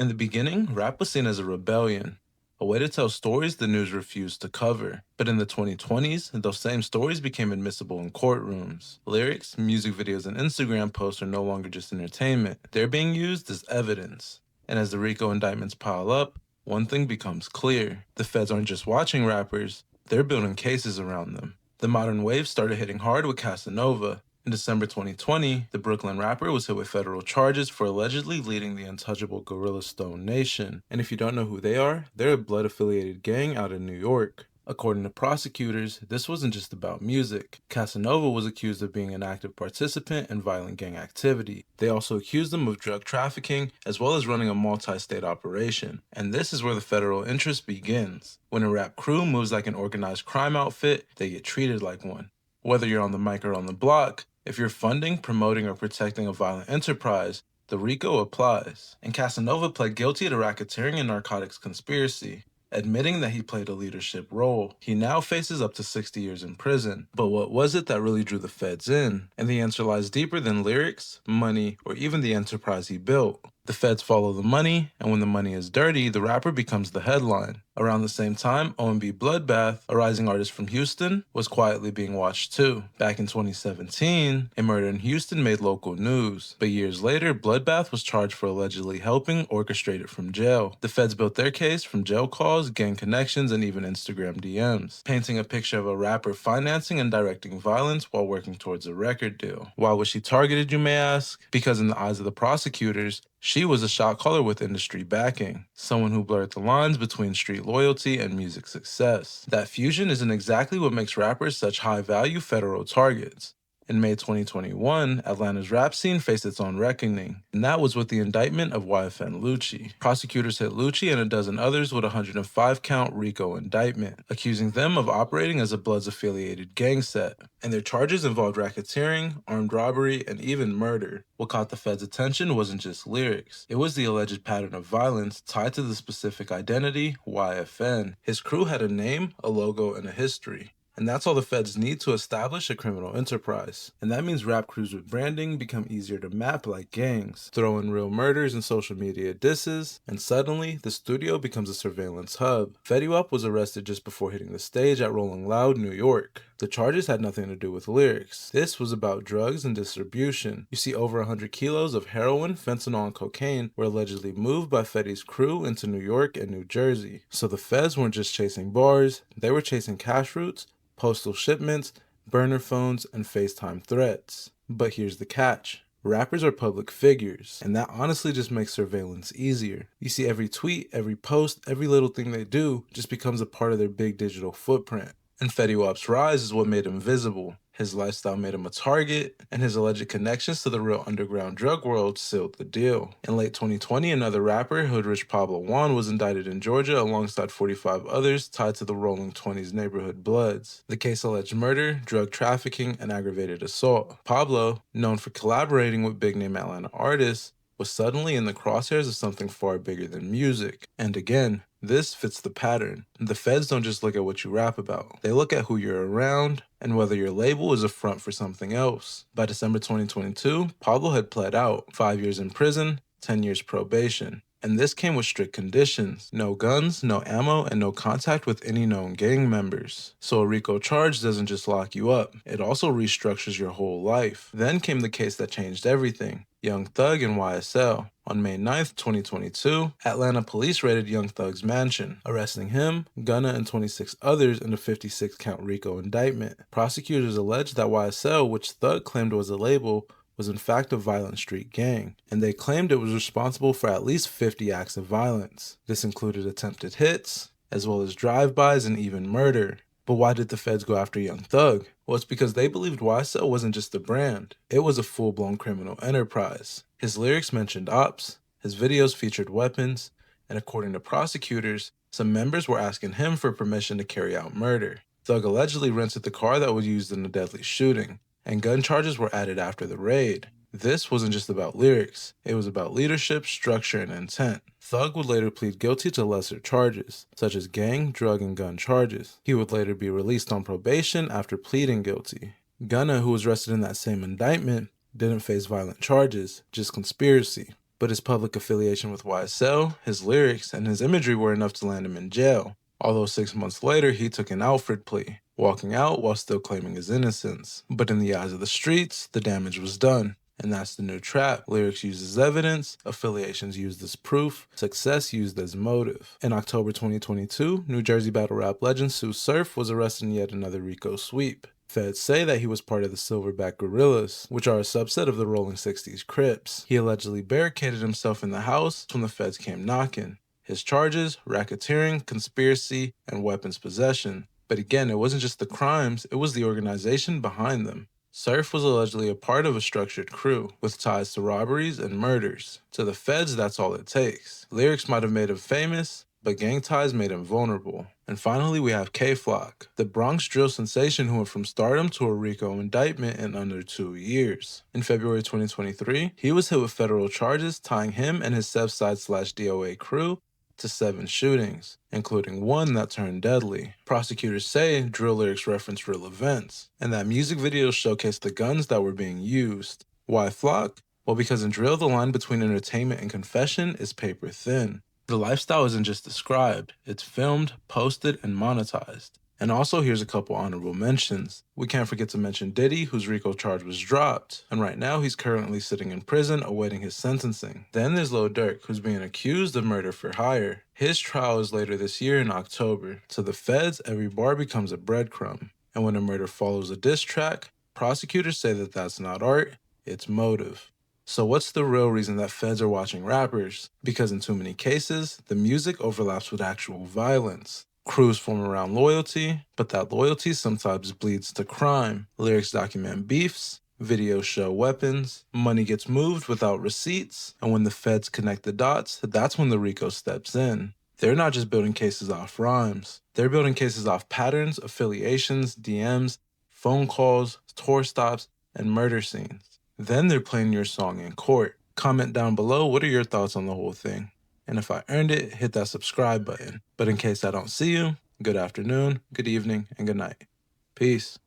In the beginning, rap was seen as a rebellion, a way to tell stories the news refused to cover. But in the 2020s, those same stories became admissible in courtrooms. Lyrics, music videos, and Instagram posts are no longer just entertainment, they're being used as evidence. And as the Rico indictments pile up, one thing becomes clear: the feds aren't just watching rappers, they're building cases around them. The modern wave started hitting hard with Casanova. In December 2020, the Brooklyn rapper was hit with federal charges for allegedly leading the untouchable Gorilla Stone Nation. And if you don't know who they are, they're a blood-affiliated gang out in New York. According to prosecutors, this wasn't just about music. Casanova was accused of being an active participant in violent gang activity. They also accused him of drug trafficking, as well as running a multi-state operation. And this is where the federal interest begins. When a rap crew moves like an organized crime outfit, they get treated like one. Whether you're on the mic or on the block, if you're funding, promoting, or protecting a violent enterprise, the RICO applies. And Casanova pled guilty to racketeering and narcotics conspiracy, admitting that he played a leadership role. He now faces up to 60 years in prison. But what was it that really drew the feds in? And the answer lies deeper than lyrics, money, or even the enterprise he built. The feds follow the money, and when the money is dirty, the rapper becomes the headline. Around the same time, OMB Bloodbath, a rising artist from Houston, was quietly being watched too. Back in 2017, a murder in Houston made local news, but years later, Bloodbath was charged for allegedly helping orchestrate it from jail. The feds built their case from jail calls, gang connections, and even Instagram DMs, painting a picture of a rapper financing and directing violence while working towards a record deal. Why was she targeted, you may ask? Because in the eyes of the prosecutors, she was a shot caller with industry backing, someone who blurred the lines between street loyalty and music success. That fusion isn't exactly what makes rappers such high-value federal targets. In May 2021, Atlanta's rap scene faced its own reckoning, and that was with the indictment of YFN Lucci. Prosecutors hit Lucci and a dozen others with a 105-count RICO indictment, accusing them of operating as a Bloods-affiliated gang set. And their charges involved racketeering, armed robbery, and even murder. What caught the feds' attention wasn't just lyrics. It was the alleged pattern of violence tied to the specific identity, YFN. His crew had a name, a logo, and a history. And that's all the feds need to establish a criminal enterprise. And that means rap crews with branding become easier to map like gangs. Throw in real murders and social media disses, and suddenly, the studio becomes a surveillance hub. Fetty Wap was arrested just before hitting the stage at Rolling Loud, New York. The charges had nothing to do with lyrics. This was about drugs and distribution. You see, over 100 kilos of heroin, fentanyl, and cocaine were allegedly moved by Fetty's crew into New York and New Jersey. So the feds weren't just chasing bars, they were chasing cash routes, postal shipments, burner phones, and FaceTime threats. But here's the catch. Rappers are public figures, and that honestly just makes surveillance easier. You see, every tweet, every post, every little thing they do just becomes a part of their big digital footprint. And Fetty Wap's rise is what made him visible. His lifestyle made him a target, and his alleged connections to the real underground drug world sealed the deal. In late 2020, another rapper, Hoodrich Pablo Juan, was indicted in Georgia alongside 45 others tied to the Rolling 20s neighborhood Bloods. The case alleged murder, drug trafficking, and aggravated assault. Pablo, known for collaborating with big-name Atlanta artists, was suddenly in the crosshairs of something far bigger than music. And again, this fits the pattern. The feds don't just look at what you rap about. They look at who you're around and whether your label is a front for something else. By December 2022, Pablo had pled out, 5 years in prison, 10 years probation. And this came with strict conditions: no guns, no ammo, and no contact with any known gang members. So a RICO charge doesn't just lock you up, it also restructures your whole life. Then came the case that changed everything: Young Thug and YSL. On May 9th, 2022, Atlanta police raided Young Thug's mansion, arresting him, Gunna, and 26 others in a 56-count RICO indictment. Prosecutors alleged that YSL, which Thug claimed was a label, was in fact a violent street gang, and they claimed it was responsible for at least 50 acts of violence. This included attempted hits, as well as drive-bys and even murder. But why did the feds go after Young Thug? Well, it's because they believed YSL wasn't just a brand, it was a full-blown criminal enterprise. His lyrics mentioned ops, his videos featured weapons, and according to prosecutors, some members were asking him for permission to carry out murder. Thug allegedly rented the car that was used in the deadly shooting, and gun charges were added after the raid. This wasn't just about lyrics, it was about leadership, structure, and intent. Thug would later plead guilty to lesser charges, such as gang, drug, and gun charges. He would later be released on probation after pleading guilty. Gunna, who was arrested in that same indictment, didn't face violent charges, just conspiracy. but his public affiliation with YSL, his lyrics, and his imagery were enough to land him in jail. Although 6 months later, he took an Alfred plea, walking out while still claiming his innocence. But in the eyes of the streets, the damage was done. And that's the new trap. Lyrics used as evidence, affiliations used as proof, success used as motive. In October 2022, New Jersey battle rap legend Tsu Surf was arrested in yet another Rico sweep. Feds say that he was part of the Silverback Gorillas, which are a subset of the Rolling 60s Crips. He allegedly barricaded himself in the house when the feds came knocking. His charges: racketeering, conspiracy, and weapons possession. But again, it wasn't just the crimes, it was the organization behind them. Surf was allegedly a part of a structured crew, with ties to robberies and murders. To the feds, that's all it takes. Lyrics might have made him famous, but gang ties made him vulnerable. And finally, we have K-Flock, the Bronx drill sensation who went from stardom to a Rico indictment in under 2 years. In February 2023, he was hit with federal charges tying him and his Southside/DOA crew to 7 shootings, including one that turned deadly. Prosecutors say drill lyrics reference real events, and that music videos showcase the guns that were being used. Why Flock? Well, because in drill, the line between entertainment and confession is paper thin. The lifestyle isn't just described, it's filmed, posted, and monetized. And also, here's a couple honorable mentions. We can't forget to mention Diddy, whose Rico charge was dropped, and right now he's currently sitting in prison awaiting his sentencing. Then there's Lil Durk, who's being accused of murder for hire. His trial is later this year in October. To the feds, every bar becomes a breadcrumb. And when a murder follows a diss track, prosecutors say that that's not art, it's motive. So what's the real reason that feds are watching rappers? Because in too many cases, the music overlaps with actual violence. Crews form around loyalty, but that loyalty sometimes bleeds to crime. Lyrics document beefs, videos show weapons, money gets moved without receipts, and when the feds connect the dots, that's when the Rico steps in. They're not just building cases off rhymes. They're building cases off patterns, affiliations, DMs, phone calls, tour stops, and murder scenes. Then they're playing your song in court. Comment down below, what are your thoughts on the whole thing? And if I earned it, hit that subscribe button. But in case I don't see you, good afternoon, good evening, and good night. Peace.